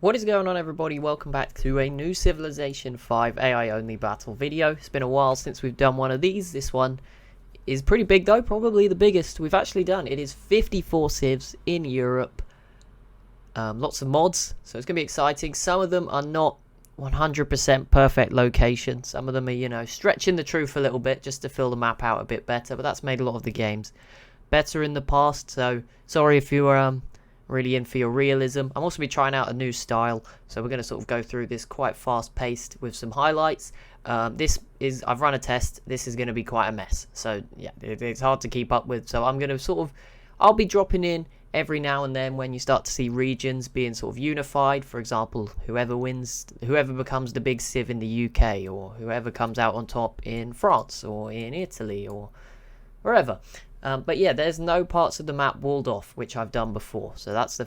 What is going on, everybody? Welcome back to a new Civilization 5 AI only battle video. It's been a while since we've done one of these. This one is pretty big though, probably the biggest we've actually done. It is 54 civs in Europe. Lots of mods, so it's going to be exciting. Some of them are not 100% perfect location. Some of them are, stretching the truth a little bit just to fill the map out a bit better, but that's made a lot of the games better in the past, so sorry if you were really in for your realism. I'm also be trying out a new style, so we're going to sort of go through this quite fast paced with some highlights. I've run a test. This is going to be quite a mess, so yeah, it's hard to keep up with. So I'm going to I'll be dropping in every now and then when you start to see regions being sort of unified. For example, whoever becomes the big civ in the UK, or whoever comes out on top in France or in Italy or wherever. But yeah, there's no parts of the map walled off, which I've done before. So that's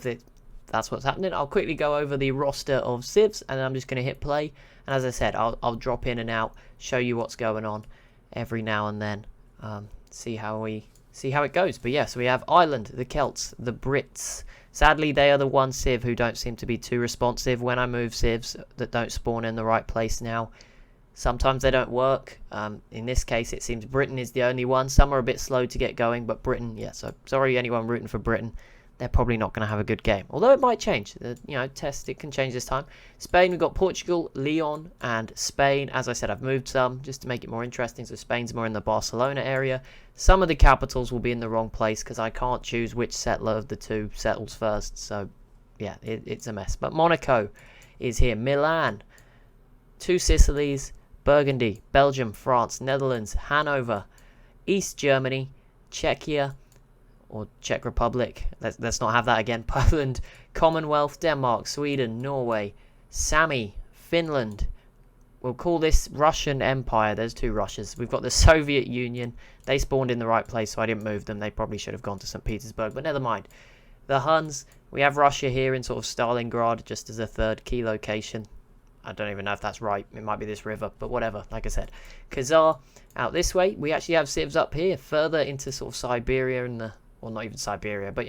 what's happening. I'll quickly go over the roster of civs, and I'm just going to hit play. And as I said, I'll drop in and out, show you what's going on every now and then. See how it goes. But yeah, so we have Ireland, the Celts, the Brits. Sadly, they are the one civ who don't seem to be too responsive when I move civs that don't spawn in the right place now. Sometimes they don't work. In this case, it seems Britain is the only one. Some are a bit slow to get going, but Britain, yeah, so sorry anyone rooting for Britain. They're probably not going to have a good game. Although it might change. It can change this time. Spain, we've got Portugal, Leon, and Spain. As I said, I've moved some just to make it more interesting. So Spain's more in the Barcelona area. Some of the capitals will be in the wrong place because I can't choose which settler of the two settles first. So, yeah, it's a mess. But Monaco is here. Milan, two Sicilies, Burgundy, Belgium, France, Netherlands, Hanover, East Germany, Czechia, or Czech Republic, let's not have that again, Poland, Commonwealth, Denmark, Sweden, Norway, Sami, Finland. We'll call this Russian Empire. There's two Russias. We've got the Soviet Union. They spawned in the right place, so I didn't move them. They probably should have gone to St. Petersburg, but never mind. The Huns, we have Russia here in sort of Stalingrad, just as a third key location. I don't even know if that's right. It might be this river, but whatever. Like I said, Khazar out this way. We actually have civs up here, further into sort of Siberia and well, not even Siberia, but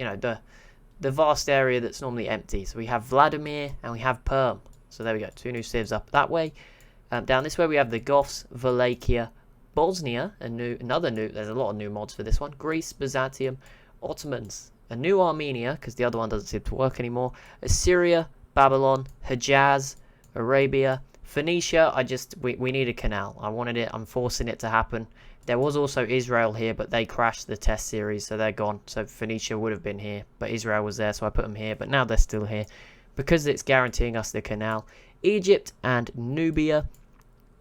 the vast area that's normally empty. So we have Vladimir and we have Perm. So there we go, two new civs up that way. Down this way we have the Goths, Wallachia, Bosnia, there's a lot of new mods for this one. Greece, Byzantium, Ottomans, a new Armenia because the other one doesn't seem to work anymore. Assyria, Babylon, Hejaz, Arabia, Phoenicia. We need a canal. I wanted it. I'm forcing it to happen. There was also Israel here, but they crashed the test series, so they're gone. So Phoenicia would have been here, but Israel was there, so I put them here. But now they're still here because it's guaranteeing us the canal. Egypt and Nubia.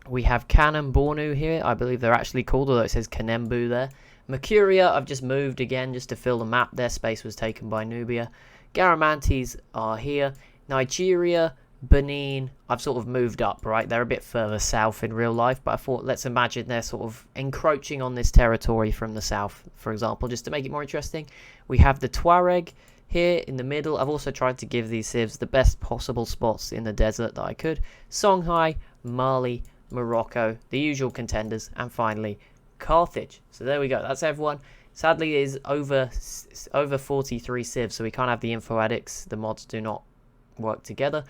We have Kanem Bornu here. I believe they're actually called, although it says Kanembu there. Mercuria, I've just moved again just to fill the map. Their space was taken by Nubia. Garamantes are here. Nigeria, Benin, I've sort of moved up, right? They're a bit further south in real life, but I thought, let's imagine they're sort of encroaching on this territory from the south, for example, just to make it more interesting. We have the Tuareg here in the middle. I've also tried to give these civs the best possible spots in the desert that I could. Songhai, Mali, Morocco, the usual contenders, and finally Carthage. So there we go, that's everyone. Sadly, it is over 43 civs, so we can't have the info addicts. The mods do not work together.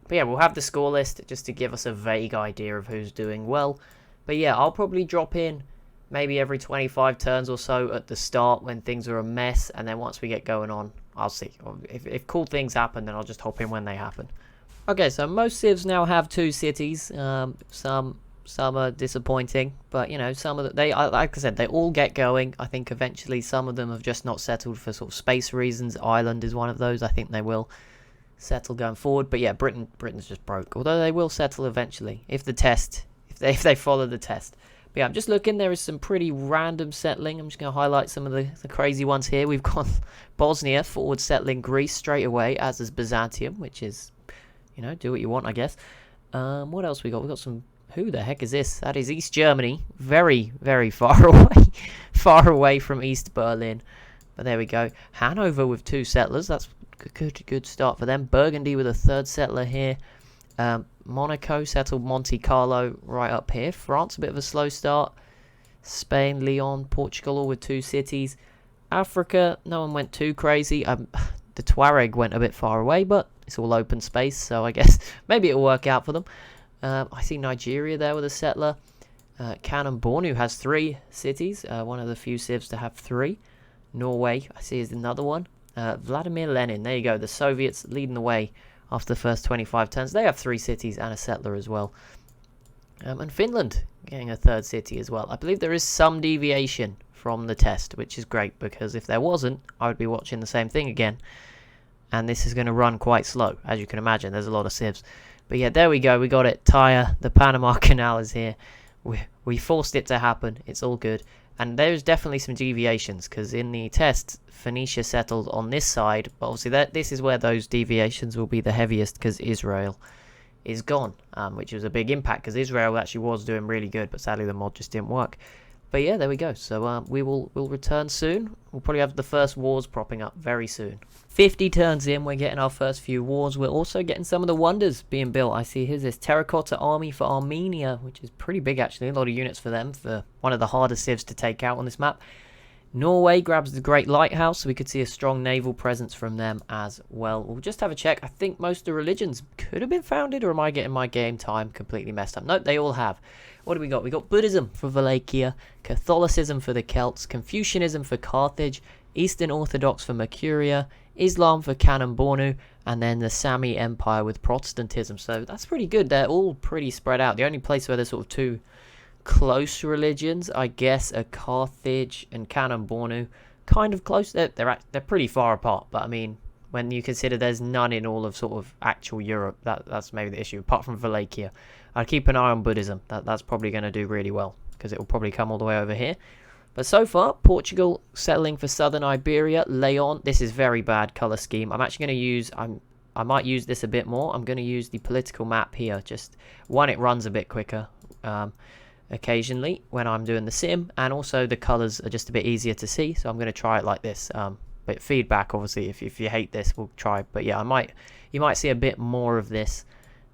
But yeah, we'll have the score list just to give us a vague idea of who's doing well. But yeah, I'll probably drop in maybe every 25 turns or so at the start when things are a mess. And then once we get going on, I'll see. If cool things happen, then I'll just hop in when they happen. Okay, so most civs now have two cities. Some are disappointing, but some of them, like I said, they all get going. I think eventually some of them have just not settled for sort of space reasons. Ireland is one of those. I think they will settle going forward, but yeah, Britain's just broke, although they will settle eventually if they follow the test. But yeah, I'm just looking. There is some pretty random settling. I'm just going to highlight some of the crazy ones here. We've got Bosnia forward settling Greece straight away, as is Byzantium, which is do what you want, I guess. What else we got? We got some, who the heck is this? That is East Germany, very, very far away from East Berlin. But there we go. Hanover with two settlers. That's good start for them. Burgundy with a third settler here. Monaco settled Monte Carlo right up here. France, a bit of a slow start. Spain, Leon, Portugal, all with two cities. Africa, no one went too crazy. The Tuareg went a bit far away, but it's all open space, so I guess maybe it'll work out for them. I see Nigeria there with a settler. Kanem Bornu has 3 cities, one of the few civs to have 3. Norway, I see, is another one. Vladimir Lenin, there you go. The Soviets leading the way after the first 25 turns. They have 3 cities and a settler as well. And Finland getting a 3rd city as well. I believe there is some deviation from the test, which is great, because if there wasn't, I would be watching the same thing again. And this is going to run quite slow, as you can imagine. There's a lot of civs. But yeah, there we go. We got it. Tyre, the Panama Canal is here. We forced it to happen. It's all good. And there's definitely some deviations, because in the test, Phoenicia settled on this side. But obviously, this is where those deviations will be the heaviest, because Israel is gone, which was a big impact, because Israel actually was doing really good, but sadly the mod just didn't work. But yeah, there we go. So we'll return soon. We'll probably have the first wars propping up very soon. 50 turns in, we're getting our first few wars. We're also getting some of the wonders being built. I see here's this terracotta army for Armenia, which is pretty big actually. A lot of units for them, for one of the harder civs to take out on this map. Norway grabs the Great Lighthouse, so we could see a strong naval presence from them as well. We'll just have a check. I think most of the religions could have been founded, or am I getting my game time completely messed up? Nope, they all have. What do we got? We got Buddhism for Wallachia, Catholicism for the Celts, Confucianism for Carthage, Eastern Orthodox for Mercuria, Islam for Kanem Bornu, and then the Sami Empire with Protestantism. So that's pretty good. They're all pretty spread out. The only place where there's sort of 2 close religions, I guess, are Carthage and Kanem Bornu. Kind of close. They're pretty far apart, but I mean, when you consider there's none in all of sort of actual Europe, that's maybe the issue, apart from Wallachia. I'd keep an eye on Buddhism. That's probably going to do really well, because it will probably come all the way over here. But so far, Portugal settling for southern Iberia. Leon, this is very bad colour scheme. I'm actually going to use, I might use this a bit more. I'm going to use the political map here. Just, one, it runs a bit quicker occasionally when I'm doing the sim. And also the colours are just a bit easier to see. So I'm going to try it like this. But feedback, obviously, if you hate this, we'll try. But yeah, you might see a bit more of this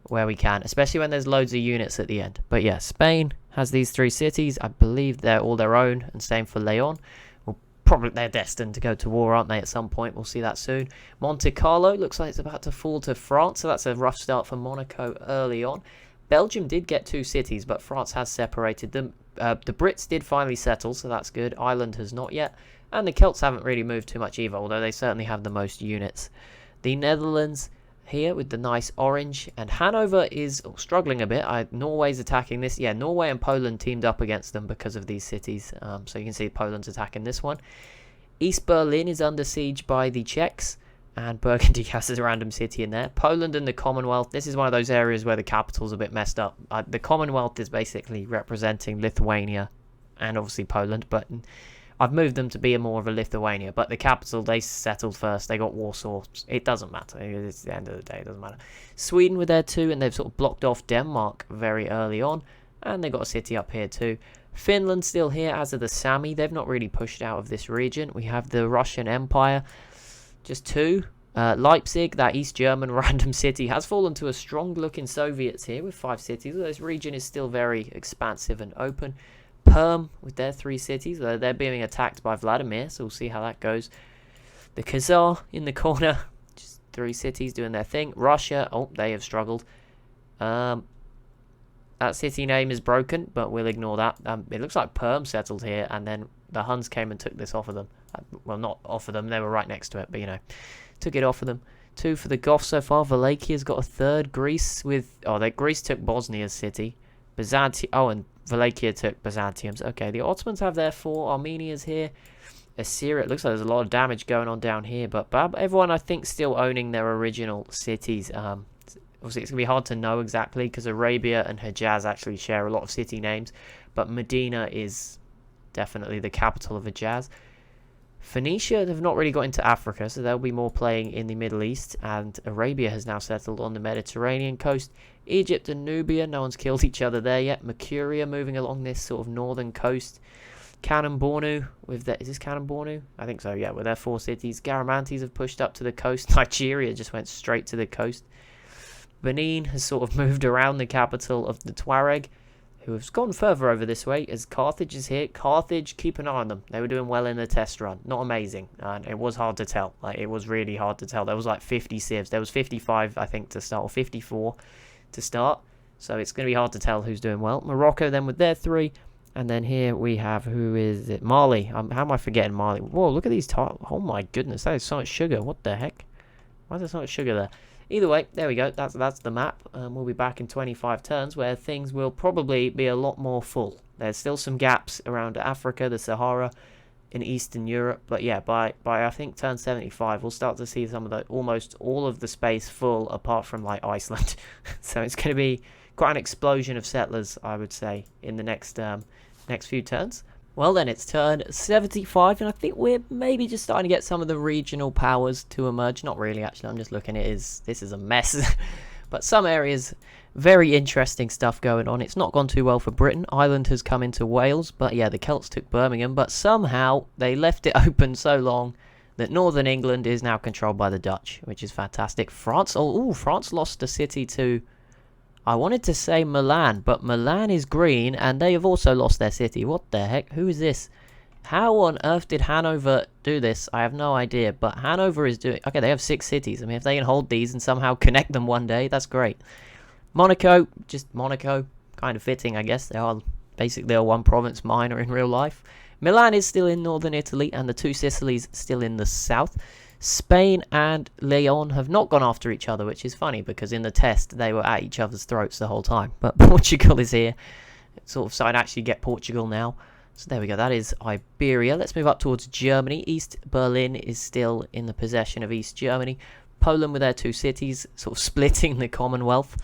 where we can, especially when there's loads of units at the end. But yeah, Spain has these 3 cities. I believe they're all their own, and same for Leon. Well, probably they're destined to go to war, aren't they, at some point? We'll see that soon. Monte Carlo looks like it's about to fall to France, so that's a rough start for Monaco early on. Belgium did get 2 cities, but France has separated them. The Brits did finally settle, so that's good. Ireland has not yet, and the Celts haven't really moved too much either, although they certainly have the most units. The Netherlands here with the nice orange, and Hanover is struggling a bit. Norway's attacking this. Yeah, Norway and Poland teamed up against them because of these cities, so you can see Poland's attacking this one. East Berlin is under siege by the Czechs, and Burgundy has a random city in there. Poland and the Commonwealth, this is one of those areas where the capital's a bit messed up. The Commonwealth is basically representing Lithuania and obviously Poland, but I've moved them to be more of a Lithuania, but the capital, they settled first. They got Warsaw. It doesn't matter. It's the end of the day. It doesn't matter. Sweden were there too, and they've sort of blocked off Denmark very early on, and they got a city up here too. Finland still here, as are the Sami. They've not really pushed out of this region. We have the Russian Empire, just 2. Leipzig, that East German random city, has fallen to a strong-looking Soviets here with 5 cities. This region is still very expansive and open. Perm with their 3 cities. They're being attacked by Vladimir, so we'll see how that goes. The Khazar in the corner, just 3 cities doing their thing. Russia, oh, they have struggled. That city name is broken, but we'll ignore that. It looks like Perm settled here, and then the Huns came and took this off of them. Well, not off of them, they were right next to it, but you know, took it off of them. 2 for the Goths so far. Walachia's got a 3rd. Greece with, Greece took Bosnia's city. Byzantium, and Wallachia took Byzantium's. Okay, the Ottomans have their 4. Armenia's here. Assyria, it looks like there's a lot of damage going on down here, but everyone, I think, still owning their original cities. Obviously, it's going to be hard to know exactly, because Arabia and Hejaz actually share a lot of city names, but Medina is definitely the capital of Hejaz. Phoenicia have not really got into Africa, so they'll be more playing in the Middle East, and Arabia has now settled on the Mediterranean coast. Egypt and Nubia, no one's killed each other there yet. Mercuria moving along this sort of northern coast. Kanem Bornu, is this Kanem Bornu? I think so, yeah, with their 4 cities. Garamantes have pushed up to the coast. Nigeria just went straight to the coast. Benin has sort of moved around the capital of the Tuareg, who has gone further over this way, as Carthage is here. Carthage, keep an eye on them. They were doing well in the test run. Not amazing. And it was hard to tell. Like, it was really hard to tell. There was like 50 civs. There was 55, I think, to start, or 54 to start. So it's going to be hard to tell who's doing well. Morocco then with their 3. And then here we have, who is it? Mali. How am I forgetting Mali? Whoa, look at these tiles. Oh my goodness, that is so much sugar. What the heck? Why is there so much sugar there? Either way, there we go. That's the map. We'll be back in 25 turns where things will probably be a lot more full. There's still some gaps around Africa, the Sahara, in Eastern Europe. But yeah, by I think turn 75, we'll start to see some of the, almost all of the space full apart from like Iceland. So it's going to be quite an explosion of settlers, I would say, in the next few turns. Well then, it's turn 75, and I think we're maybe just starting to get some of the regional powers to emerge. Not really, actually. I'm just looking at this is a mess. But some areas, very interesting stuff going on. It's not gone too well for Britain. Ireland has come into Wales, but yeah, the Celts took Birmingham, but somehow they left it open so long that Northern England is now controlled by the Dutch, which is fantastic. France, France lost a city to, I wanted to say Milan, but Milan is green, and they have also lost their city. What the heck? Who is this? How on earth did Hanover do this? I have no idea, but Hanover is doing... Okay, they have 6 cities. I mean, if they can hold these and somehow connect them one day, that's great. Monaco, just Monaco. Kind of fitting, I guess. They are basically a one province minor in real life. Milan is still in northern Italy, and the 2 Sicilies still in the south. Spain and Leon have not gone after each other, which is funny because in the test they were at each other's throats the whole time. But Portugal is here. It's sort of starting to actually get Portugal now. So there we go. That is Iberia. Let's move up towards Germany. East Berlin is still in the possession of East Germany. Poland with their 2 cities, sort of splitting the Commonwealth.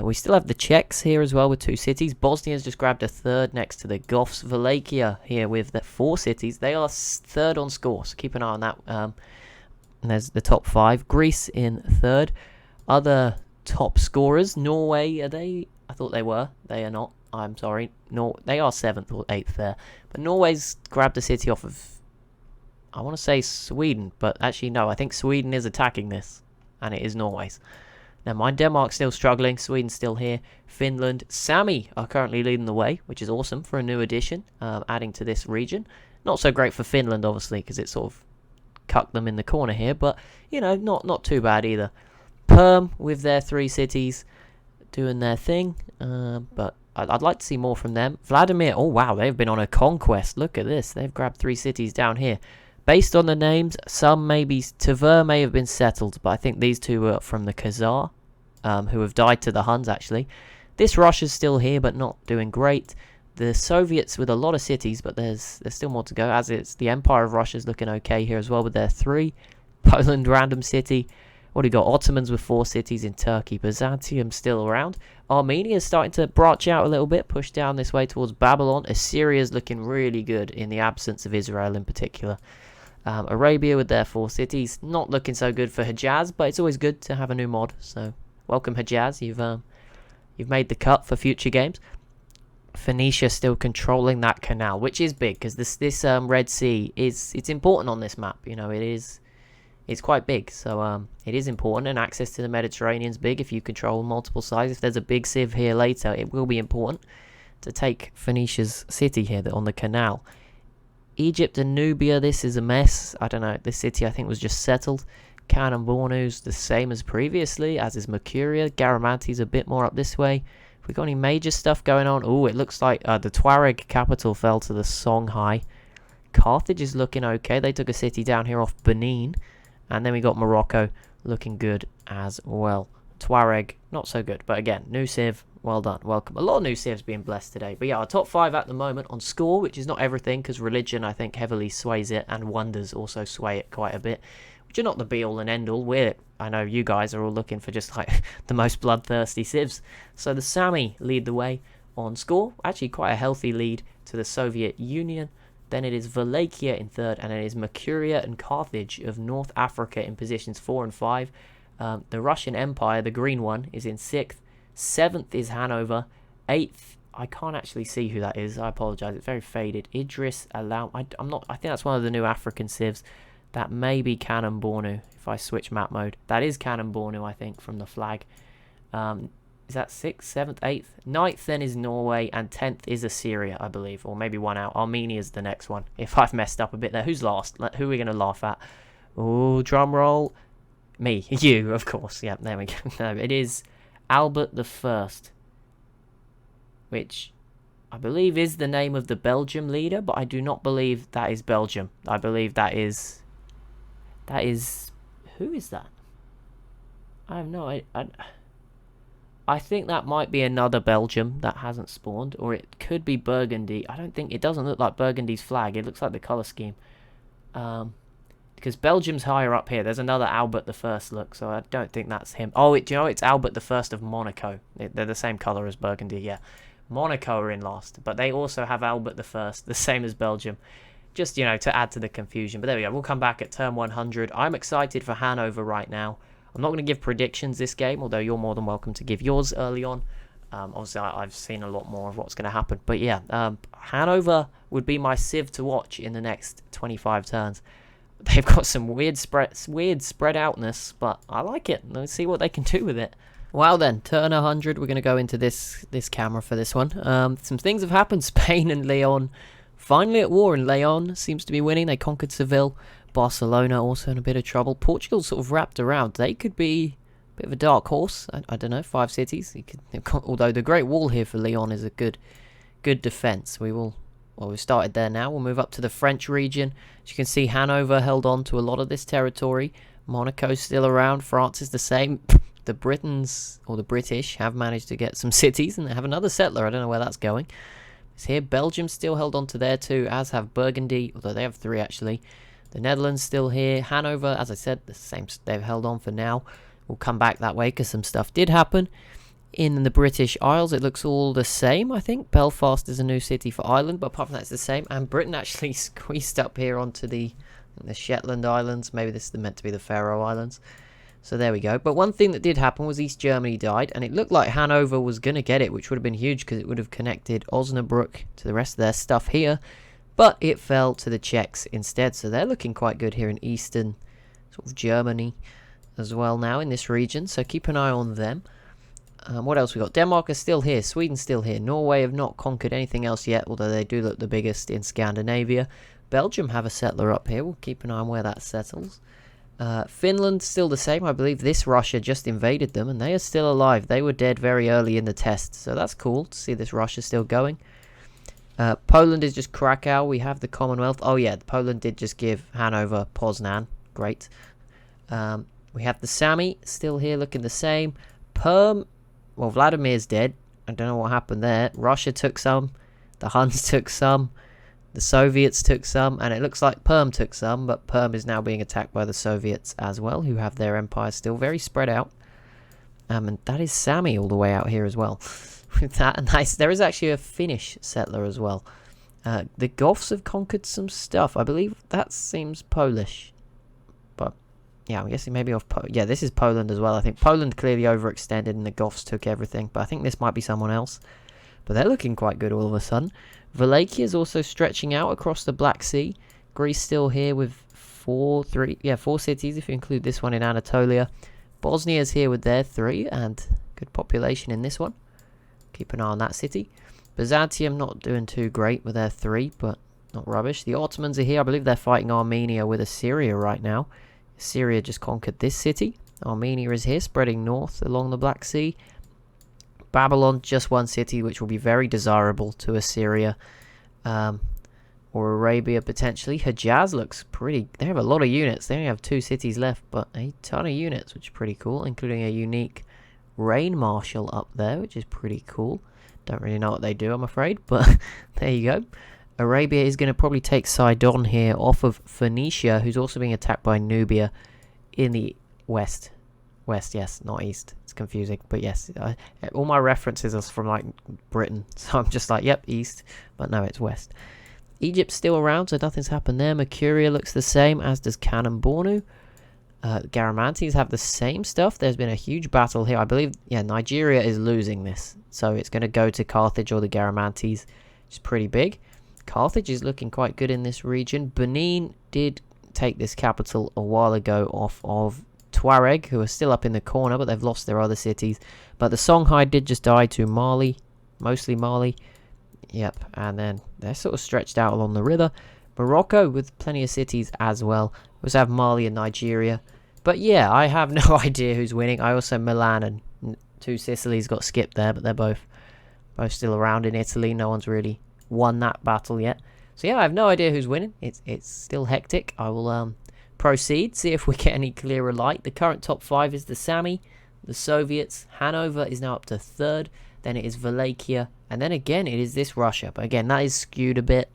We still have the Czechs here as well with 2 cities. Bosnia's just grabbed a 3rd next to the Goths. Wallachia here with their 4 cities. They are 3rd on score, so keep an eye on that. And there's the top 5. Greece in 3rd. Other top scorers. Norway, are they? I thought they were. They are not. I'm sorry. No, they are 7th or 8th there. But Norway's grabbed a city off of, I want to say Sweden. But actually, no. I think Sweden is attacking this. And it is Norway's. Never mind. Denmark's still struggling. Sweden's still here. Finland. Sami are currently leading the way, which is awesome for a new addition. Adding to this region. Not so great for Finland, obviously, because it's sort of cuck them in the corner here, but you know, not too bad either. Perm with their 3 cities doing their thing, but I'd like to see more from them. Vladimir, oh wow, they've been on a conquest. Look at this, they've grabbed 3 cities down here. Based on the names, some maybe Tver may have been settled, but I think these 2 were from the Khazar, who have died to the Huns actually. This Russia's still here, but not doing great. The Soviets with a lot of cities, but there's still more to go, as it's the Empire of Russia's looking okay here as well with their 3. Poland, random city. What do you got? Ottomans with 4 cities in Turkey. Byzantium still around. Armenia's starting to branch out a little bit, push down this way towards Babylon. Assyria's looking really good in the absence of Israel in particular. Arabia with their 4 cities. Not looking so good for Hejaz, but it's always good to have a new mod. So welcome Hejaz. You've made the cut for future games. Phoenicia still controlling that canal, which is big because this Red Sea it's important on this map. You know, it's quite big, so it is important, and access to the Mediterranean's big if you control multiple sides. If there's a big civ here later, it will be important to take Phoenicia's city here on the canal. Egypt and Nubia, this is a mess. I don't know. This city I think was just settled. Kanem-Bornu's the same as previously, as is Mercuria. Garamanti's a bit more up this way. Have we got any major stuff going on? Oh, it looks like the Tuareg capital fell to the Songhai. Carthage is looking okay. They took a city down here off Benin. And then we got Morocco looking good as well. Tuareg, not so good. But again, new civ, well done. Welcome. A lot of new civs being blessed today. But yeah, our top 5 at the moment on score, which is not everything, because religion, I think, heavily sways it. And wonders also sway it quite a bit. Which are not the be-all and end-all. I know you guys are all looking for just like the most bloodthirsty civs. So the Sami lead the way on score. Actually quite a healthy lead to the Soviet Union. Then it is Wallachia in 3rd, and it is Mercuria and Carthage of North Africa in positions 4 and 5. The Russian Empire, the green one, is in 6th. 7th is Hanover. 8th, I can't actually see who that is. I apologise. It's very faded. Idris Alam. I think that's one of the new African civs. That may be Kanem-Bornu if I switch map mode. That is Kanem-Bornu, I think, from the flag. Is that 6th, 7th, 8th? 9th then is Norway, and 10th is Assyria, I believe. Or maybe one out. Armenia is the next one. If I've messed up a bit there. Who's last? Who are we going to laugh at? Oh, drum roll. Me. You, of course. Yeah, there we go. No, it is Albert the First, which I believe is the name of the Belgium leader, but I do not believe that is Belgium. I believe that is... Who is that? I have no idea. I think that might be another Belgium that hasn't spawned, or it could be Burgundy. I don't think... It doesn't look like Burgundy's flag. It looks like the colour scheme. Because Belgium's higher up here. There's another Albert the First look, so I don't think that's him. Oh, do you know, it's Albert the First of Monaco. They're the same colour as Burgundy, yeah. Monaco are in last, but they also have Albert the First, the same as Belgium. Just, you know, to add to the confusion. But there we go. We'll come back at turn 100. I'm excited for Hanover right now. I'm not going to give predictions this game, although you're more than welcome to give yours early on. Obviously, I've seen a lot more of what's going to happen. But yeah, Hanover would be my Civ to watch in the next 25 turns. They've got some weird spread outness, but I like it. Let's see what they can do with it. Well then, turn 100, we're going to go into this camera for this one. Some things have happened. Spain and Leon finally at war, and Leon seems to be winning. They conquered Seville. Barcelona also in a bit of trouble. Portugal sort of wrapped around. They could be a bit of a dark horse. I don't know, 5 cities. Although the Great Wall here for Leon is a good defence. We've started there now. We'll move up to the French region. As you can see, Hanover held on to a lot of this territory. Monaco's still around. France is the same. The Britons, or the British, have managed to get some cities, and they have another settler. I don't know where that's going. It's here. Belgium still held on to there too, as have Burgundy, although they have 3 actually. The Netherlands still here. Hanover, as I said, the same. They've held on for now. We'll come back that way because some stuff did happen. In the British Isles, it looks all the same, I think. Belfast is a new city for Ireland, but apart from that, it's the same. And Britain actually squeezed up here onto the Shetland Islands. Maybe this is meant to be the Faroe Islands. So there we go. But one thing that did happen was East Germany died, and it looked like Hanover was going to get it, which would have been huge because it would have connected Osnabrück to the rest of their stuff here. But it fell to the Czechs instead, so they're looking quite good here in eastern sort of Germany as well now in this region. So keep an eye on them. What else we got? Denmark is still here. Sweden's still here. Norway have not conquered anything else yet, although they do look the biggest in Scandinavia. Belgium have a settler up here. We'll keep an eye on where that settles. Finland still the same. I believe this Russia just invaded them, and they are still alive. They were dead very early in the test, so that's cool to see this Russia still going. Poland is just Krakow. We have the Commonwealth. Oh yeah, Poland did just give Hanover Poznan. Great. We have the Sami still here looking the same. Perm, well, Vladimir's dead. I don't know what happened there. Russia took some. The Huns took some. The Soviets took some. And it looks like Perm took some. But Perm is now being attacked by the Soviets as well, who have their empire still very spread out. And that is Sami all the way out here as well. With that, nice. There is actually a Finnish settler as well. The Goths have conquered some stuff. I believe that seems Polish. But yeah, I'm guessing maybe off. Yeah, this is Poland as well. I think Poland clearly overextended and the Goths took everything. But I think this might be someone else. But they're looking quite good all of a sudden. Wallachia is also stretching out across the Black Sea. Greece still here with 4 cities if you include this one in Anatolia. Bosnia's here with their 3 and good population in this one. Keep an eye on that city. Byzantium not doing too great with their 3, but not rubbish. The Ottomans are here. I believe they're fighting Armenia with Assyria right now. Assyria just conquered this city. Armenia is here, spreading north along the Black Sea. Babylon, just 1 city, which will be very desirable to Assyria. Or Arabia, potentially. Hejaz looks pretty... They have a lot of units. They only have 2 cities left, but a ton of units, which is pretty cool, including a unique rain marshal up there, which is pretty cool. Don't really know what they do, I'm afraid, but there you go. Arabia is going to probably take Sidon here off of Phoenicia, who's also being attacked by Nubia in the west. West, yes, not east. It's confusing, but yes. All my references are from, like, Britain, so I'm just like, yep, east, but no, it's west. Egypt's still around, so nothing's happened there. Mercuria looks the same, as does Kanem Bornu. Garamantes have the same stuff. There's been a huge battle here. I believe, yeah, Nigeria is losing this. So it's going to go to Carthage or the Garamantes, which is pretty big. Carthage is looking quite good in this region. Benin did take this capital a while ago off of Tuareg, who are still up in the corner, but they've lost their other cities. But the Songhai did just die to Mali, mostly Mali. Yep, and then they're sort of stretched out along the river. Morocco with plenty of cities as well. We also have Mali and Nigeria. But yeah, I have no idea who's winning. I also Milan and two Sicilies got skipped there, but they're both still around in Italy. No one's really won that battle yet. So yeah, I have no idea who's winning. It's still hectic. I will proceed, see if we get any clearer light. The current top 5 is the Sami, the Soviets. Hanover is now up to 3rd. Then it is Wallachia, and then again it is this Russia. But again, that is skewed a bit.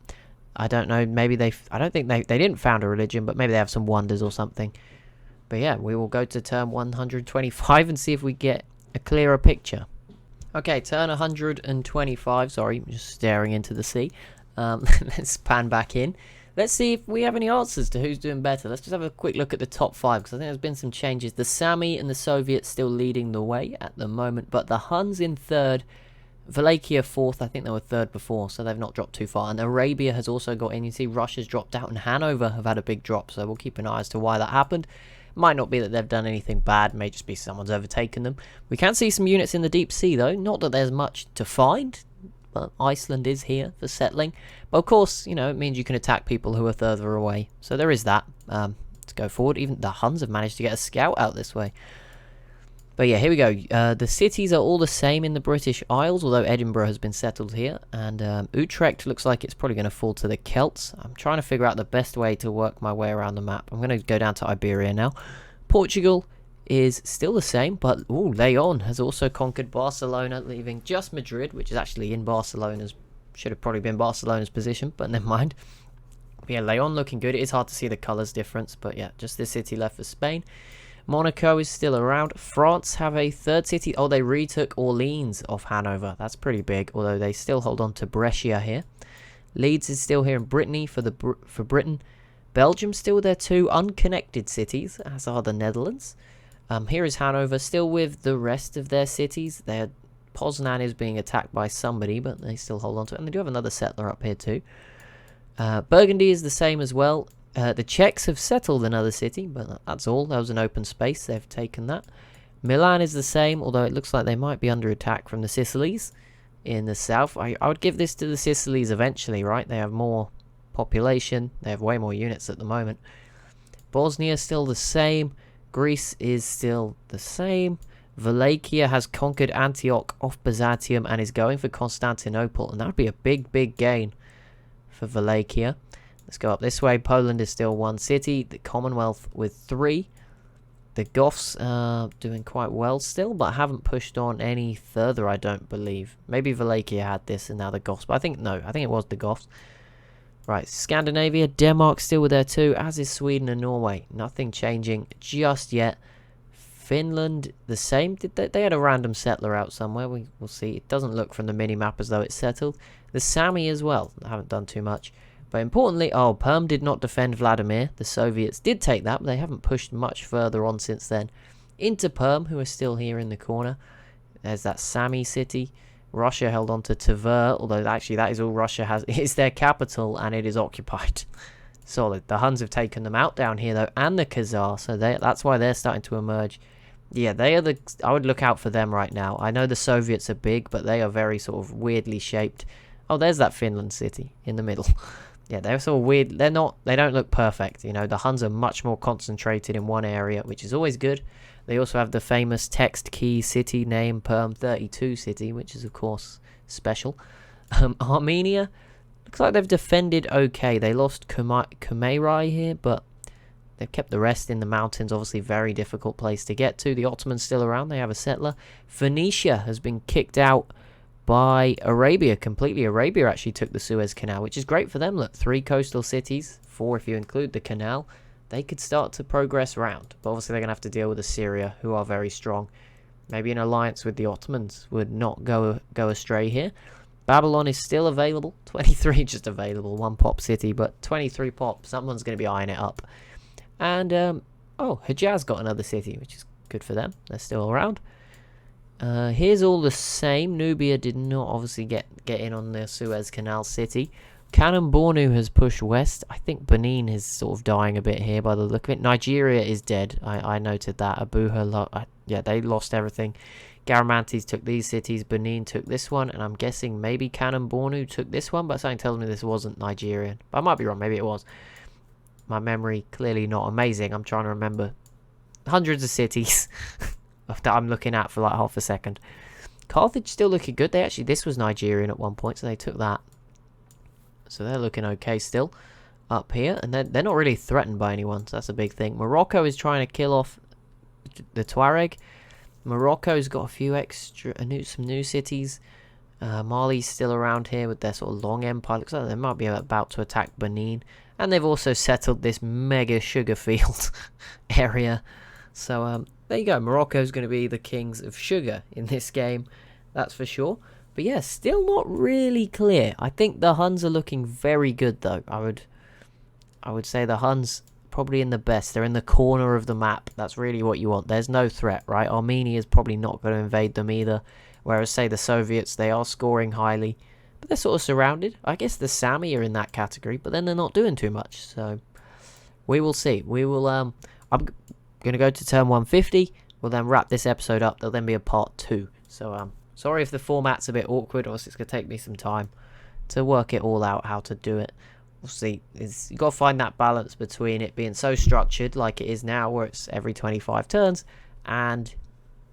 I don't know. Maybe I don't think they didn't found a religion, but maybe they have some wonders or something. But yeah, we will go to turn 125 and see if we get a clearer picture. Okay, turn 125. Sorry, I'm just staring into the sea. Let's pan back in. Let's see if we have any answers to who's doing better. Let's just have a quick look at the top 5, because I think there's been some changes. The Sami and the Soviets still leading the way at the moment, but the Huns in 3rd, Wallachia 4th. I think they were 3rd before, so they've not dropped too far. And Arabia has also got in. You see Russia's dropped out, and Hanover have had a big drop, so we'll keep an eye as to why that happened. Might not be that they've done anything bad, may just be someone's overtaken them. We can see some units in the deep sea though, not that there's much to find, but Iceland is here for settling. But of course, you know, it means you can attack people who are further away, so there is that. Let's go forward. Even the Huns have managed to get a scout out this way. But yeah, here we go. The cities are all the same in the British Isles, although Edinburgh has been settled here. And Utrecht looks like it's probably going to fall to the Celts. I'm trying to figure out the best way to work my way around the map. I'm going to go down to Iberia now. Portugal is still the same, but Leon has also conquered Barcelona, leaving just Madrid, which is actually in Barcelona's, should have probably been Barcelona's position, but never mind. But yeah, Leon looking good. It is hard to see the colours difference, but yeah, just this city left for Spain. Monaco is still around. France have a 3rd city. Oh, they retook Orleans off Hanover. That's pretty big, although they still hold on to Brescia here. Leeds is still here in Brittany for Britain. Belgium's still there too. Unconnected cities, as are the Netherlands. Here is Hanover, still with the rest of their cities. Poznan is being attacked by somebody, but they still hold on to it. And they do have another settler up here too. Burgundy is the same as well. The Czechs have settled another city, but that's all. That was an open space. They've taken that. Milan is the same, although it looks like they might be under attack from the Sicilies in the south. I would give this to the Sicilies eventually, right? They have more population. They have way more units at the moment. Bosnia is still the same. Greece is still the same. Wallachia has conquered Antioch off Byzantium and is going for Constantinople, and that would be a big, big gain for Wallachia. Let's go up this way. Poland is still 1 city. The Commonwealth with 3. The Goths are doing quite well still, but haven't pushed on any further, I don't believe. Maybe Wallachia had this and now the Goths, but I think it was the Goths. Right, Scandinavia, Denmark still with there too, as is Sweden and Norway. Nothing changing just yet. Finland, the same. They had a random settler out somewhere. We'll see. It doesn't look from the mini-map as though it's settled. The Sami as well. I haven't done too much. But importantly, Perm did not defend Vladimir. The Soviets did take that, but they haven't pushed much further on since then. Into Perm, who are still here in the corner. There's that Sami city. Russia held on to Tver, although actually that is all Russia has. It is their capital, and it is occupied. Solid. The Huns have taken them out down here, though, and the Khazar, so that's why they're starting to emerge. Yeah, they are I would look out for them right now. I know the Soviets are big, but they are very sort of weirdly shaped. Oh, there's that Finland city in the middle. Yeah, they're sort of weird. They don't look perfect. You know, the Huns are much more concentrated in one area, which is always good. They also have the famous text key city name Perm 32 city, which is of course special. Armenia looks like they've defended okay. They lost Kumerai here, but they've kept the rest in the mountains. Obviously, very difficult place to get to. The Ottomans still around. They have a settler. Phoenicia has been kicked out by Arabia completely. Arabia actually took the Suez Canal, which is great for them. Look, 3 coastal cities, 4 if you include the canal. They could start to progress around, but obviously they're going to have to deal with Assyria, who are very strong. Maybe an alliance with the Ottomans would not go astray here. Babylon is still available. 23 just available, 1 pop city, but 23 pop. Someone's going to be eyeing it up. And Hejaz got another city, which is good for them. They're still around. Here's all the same. Nubia did not obviously get in on the Suez Canal city. Kanem Bornu has pushed west. I think Benin is sort of dying a bit here by the look of it. Nigeria is dead. I noted that. Abuja, yeah, they lost everything. Garamantes took these cities. Benin took this one. And I'm guessing maybe Kanem Bornu took this one. But something tells me this wasn't Nigerian. But I might be wrong. Maybe it was. My memory clearly not amazing. I'm trying to remember hundreds of cities that I'm looking at for like half a second. Carthage still looking good. This was Nigerian at one point, so they took that. So they're looking okay still up here. And they're not really threatened by anyone, so that's a big thing. Morocco is trying to kill off the Tuareg. Morocco's got a few extra, some new cities. Mali's still around here with their sort of long empire. Looks like they might be about to attack Benin. And they've also settled this mega sugar field area. So there you go. Morocco's going to be the kings of sugar in this game. That's for sure. But yeah, still not really clear. I think the Huns are looking very good though. I would say the Huns probably in the best. They're in the corner of the map. That's really what you want. There's no threat, right? Armenia's probably not going to invade them either. Whereas say the Soviets, they are scoring highly. But they're sort of surrounded. I guess the Sami are in that category, but then they're not doing too much. So we will see. We will I'm going to go to turn 150. We'll then wrap this episode up. There'll then be a part 2. So sorry if the format's a bit awkward, or else it's going to take me some time to work it all out, how to do it. We'll see. You've got to find that balance between it being so structured like it is now, where it's every 25 turns, and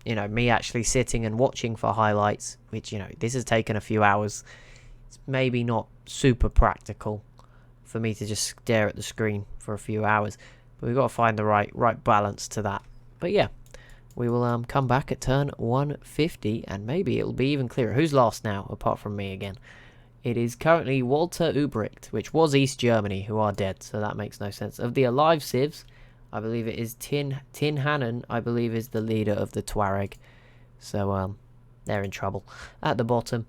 me actually sitting and watching for highlights, which this has taken a few hours. It's maybe not super practical for me to just stare at the screen for a few hours, but we've got to find the right balance to that. But yeah, we will come back at turn 150, and maybe it'll be even clearer. Who's last now, apart from me again? It is currently Walter Ubricht, which was East Germany, who are dead, so that makes no sense. Of the alive civs, I believe it is Tin Hannon, I believe, is the leader of the Tuareg. So they're in trouble. At the bottom,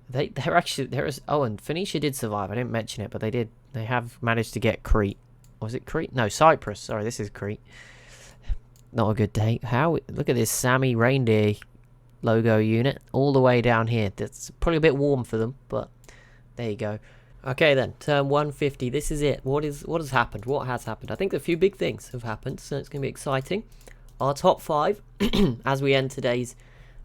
they're actually and Phoenicia did survive. I didn't mention it, but they have managed to get Crete. Was it Crete? No, Cyprus. Sorry, this is Crete. Not a good day. Look at this Sami reindeer logo unit all the way down here. That's probably a bit warm for them, but there you go. Okay then, turn 150. This is it. What has happened? What has happened? I think a few big things have happened, so it's going to be exciting. Our top 5 as we end today's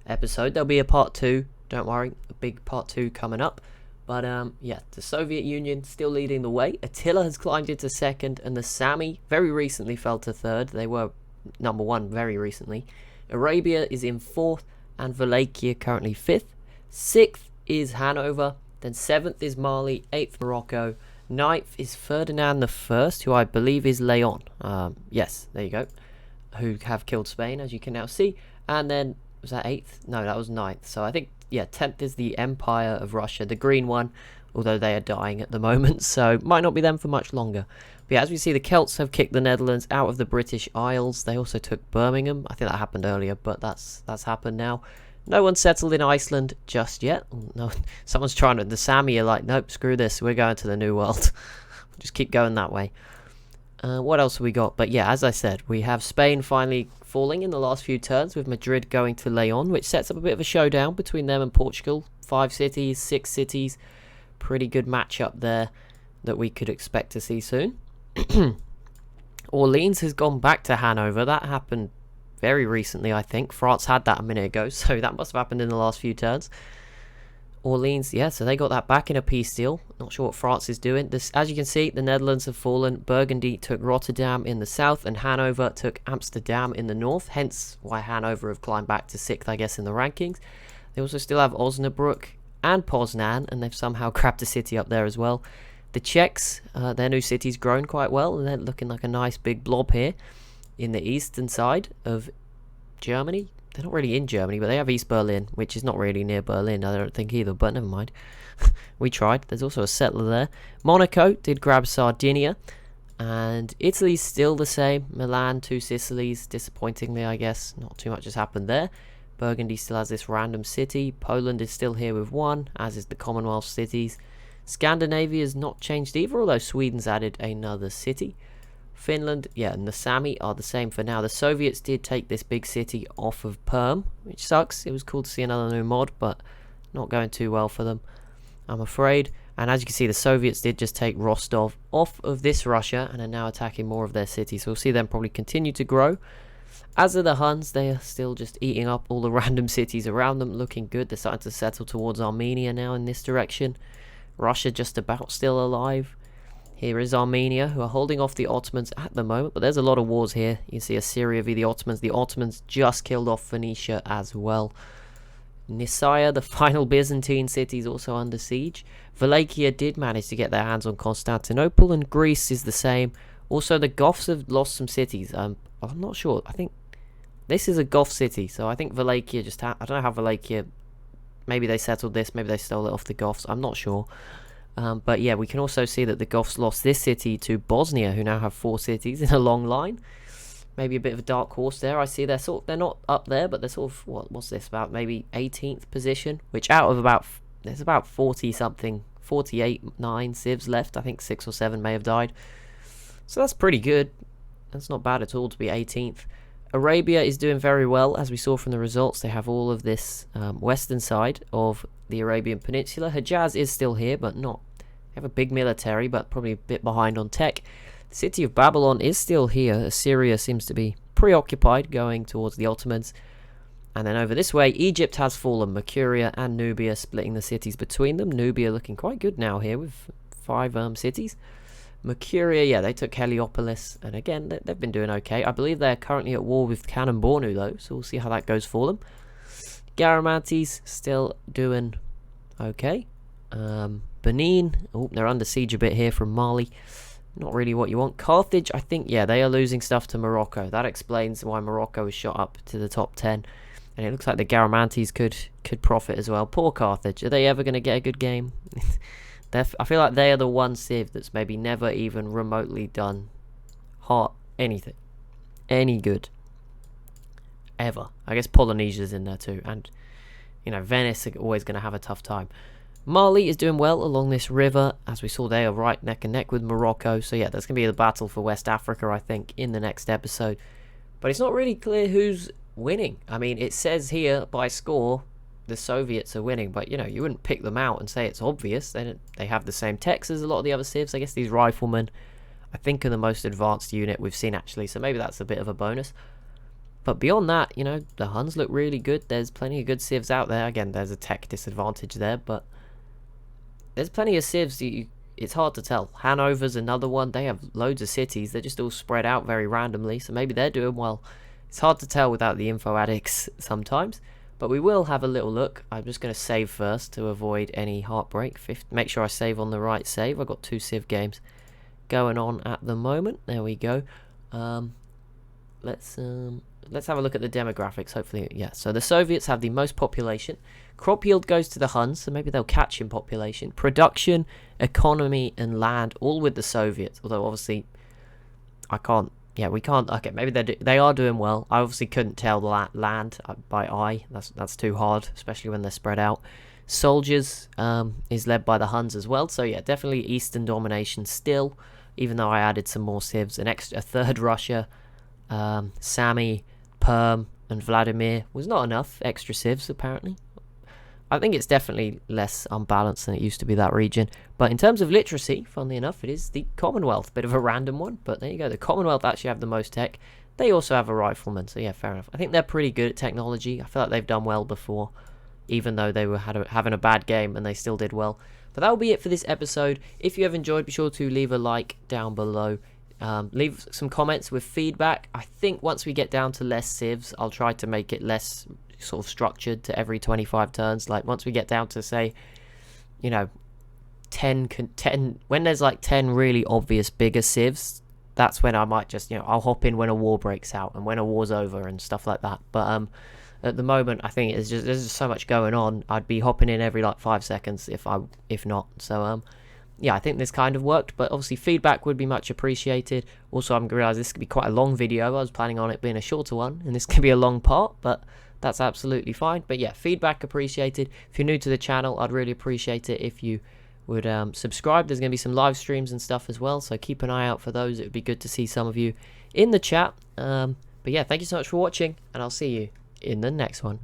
episode. There'll be a part 2. Don't worry, a big part 2 coming up. But yeah, the Soviet Union still leading the way. Attila has climbed into 2nd, and the Sami very recently fell to 3rd. They were number 1 very recently. Arabia is in 4th, and Wallachia currently 5th. 6th is Hanover. Then 7th is Mali, 8th Morocco, 9th is Ferdinand I, who I believe is Leon. Yes, there you go. Who have killed Spain, as you can now see. And then, was that 8th? No, that was 9th. So I think, yeah, 10th is the Empire of Russia, the green one, although they are dying at the moment, so might not be them for much longer. But yeah, as we see, the Celts have kicked the Netherlands out of the British Isles. They also took Birmingham. I think that happened earlier, but that's happened now. No one's settled in Iceland just yet. No, someone's trying to. The Sami are like, nope, screw this. We're going to the New World. Just keep going that way. What else have we got? But yeah, as I said, we have Spain finally falling in the last few turns, with Madrid going to Leon, which sets up a bit of a showdown between them and Portugal. 5 cities, 6 cities. Pretty good matchup there that we could expect to see soon. Orleans has gone back to Hanover. That happened very recently, I think. France had that a minute ago, so that must have happened in the last few turns. Orleans, yeah, so they got that back in a peace deal. Not sure what France is doing. As you can see, the Netherlands have fallen. Burgundy took Rotterdam in the south, and Hanover took Amsterdam in the north. Hence why Hanover have climbed back to 6th, I guess, in the rankings. They also still have Osnabrück and Poznan, and they've somehow crapped a city up there as well. The Czechs, their new city's grown quite well, and they're looking like a nice big blob here in the eastern side of Germany. They're not really in Germany, but they have East Berlin, which is not really near Berlin, I don't think either, but never mind. We tried. There's also a settler there. Monaco did grab Sardinia, and Italy's still the same. Milan, 2 Sicilies, disappointingly, I guess. Not too much has happened there. Burgundy still has this random city. Poland is still here with 1, as is the Commonwealth cities. Scandinavia has not changed either, although Sweden's added another city. Finland, yeah, and the Sami are the same for now. The Soviets did take this big city off of Perm, which sucks. It was cool to see another new mod, but not going too well for them, I'm afraid. And as you can see, the Soviets did just take Rostov off of this Russia and are now attacking more of their cities. So we'll see them probably continue to grow. As are the Huns, they are still just eating up all the random cities around them, looking good. They're starting to settle towards Armenia now in this direction. Russia just about still alive. Here is Armenia, who are holding off the Ottomans at the moment, but there's a lot of wars here. You see Assyria v the Ottomans. The Ottomans just killed off Phoenicia as well. Nicaea, the final Byzantine city, is also under siege. Wallachia did manage to get their hands on Constantinople, and Greece is the same. Also, the Goths have lost some cities. I'm not sure. I think this is a Goth city, so I think Wallachia just I don't know how Wallachia... Maybe they settled this, maybe they stole it off the Goths, I'm not sure. But yeah, we can also see that the Goths lost this city to Bosnia, who now have 4 cities in a long line. Maybe a bit of a dark horse there. I see they're not up there, but they're sort of, what's this, about maybe 18th position, which out of there's about 40 something, 48, 9 civs left. I think 6 or 7 may have died. So that's pretty good. That's not bad at all to be 18th. Arabia is doing very well, as we saw from the results. They have all of this western side of the Arabian Peninsula. Hejaz is still here, but not. They have a big military, but probably a bit behind on tech. The city of Babylon is still here. Assyria seems to be preoccupied, going towards the Ottomans. And then over this way, Egypt has fallen. Mercuria and Nubia splitting the cities between them. Nubia looking quite good now here with 5 cities. Mercuria, yeah, they took Heliopolis, and again, they've been doing okay. I believe they're currently at war with Kanembornu, though, so we'll see how that goes for them. Garamantes still doing okay. Benin, oh, they're under siege a bit here from Mali. Not really what you want. Carthage, I think, yeah, they are losing stuff to Morocco. That explains why Morocco is shot up to the top 10. And it looks like the Garamantes could profit as well. Poor Carthage. Are they ever going to get a good game? I feel like they are the one civ that's maybe never even remotely done anything. Any good. Ever. I guess Polynesia's in there too. And, you know, Venice are always going to have a tough time. Mali is doing well along this river. As we saw, they are right neck and neck with Morocco. So yeah, that's going to be the battle for West Africa, I think, in the next episode. But it's not really clear who's winning. I mean, it says here by score the Soviets are winning, but you know, you wouldn't pick them out and say it's obvious. They have the same techs as a lot of the other civs. I guess these riflemen, I think, are the most advanced unit we've seen actually, so maybe that's a bit of a bonus. But beyond that, you know, the Huns look really good. There's plenty of good civs out there. Again, there's a tech disadvantage there, but there's plenty of civs. It's hard to tell. Hanover's another one. They have loads of cities. They're just all spread out very randomly, so maybe they're doing well. It's hard to tell without the info addicts sometimes. But we will have a little look. I'm just going to save first to avoid any heartbreak. Make sure I save on the right save. I've got 2 civ games going on at the moment. There we go. Let's have a look at the demographics. Hopefully, yeah. So the Soviets have the most population. Crop yield goes to the Huns, so maybe they'll catch in population. Production, economy, and land, all with the Soviets. Although obviously, I can't. Yeah, we can't. Okay, maybe they are doing well. I obviously couldn't tell the land by eye. That's too hard, especially when they're spread out. Soldiers is led by the Huns as well. So yeah, definitely Eastern domination still. Even though I added some more civs, a third Russia, Sami, Perm, and Vladimir was not enough extra civs apparently. I think it's definitely less unbalanced than it used to be, that region. But in terms of literacy, funnily enough, it is the Commonwealth. Bit of a random one, but there you go. The Commonwealth actually have the most tech. They also have a rifleman, so yeah, fair enough. I think they're pretty good at technology. I feel like they've done well before, even though they were having a bad game, and they still did well. But that will be it for this episode. If you have enjoyed, be sure to leave a like down below. Leave some comments with feedback. I think once we get down to less civs, I'll try to make it less sort of structured to every 25 turns. Like once we get down to, say, you know, 10 when there's like 10 really obvious bigger civs, that's when I might just, you know, I'll hop in when a war breaks out and when a war's over and stuff like that. But at the moment, I think there's just so much going on. I'd be hopping in every like 5 seconds if not. So yeah, I think this kind of worked, but obviously feedback would be much appreciated. Also, I'm gonna realize this could be quite a long video. I was planning on it being a shorter one, and this could be a long part, but that's absolutely fine. But yeah, feedback appreciated. If you're new to the channel, I'd really appreciate it if you would subscribe. There's going to be some live streams and stuff as well, so keep an eye out for those. It would be good to see some of you in the chat. But yeah, thank you so much for watching, and I'll see you in the next one.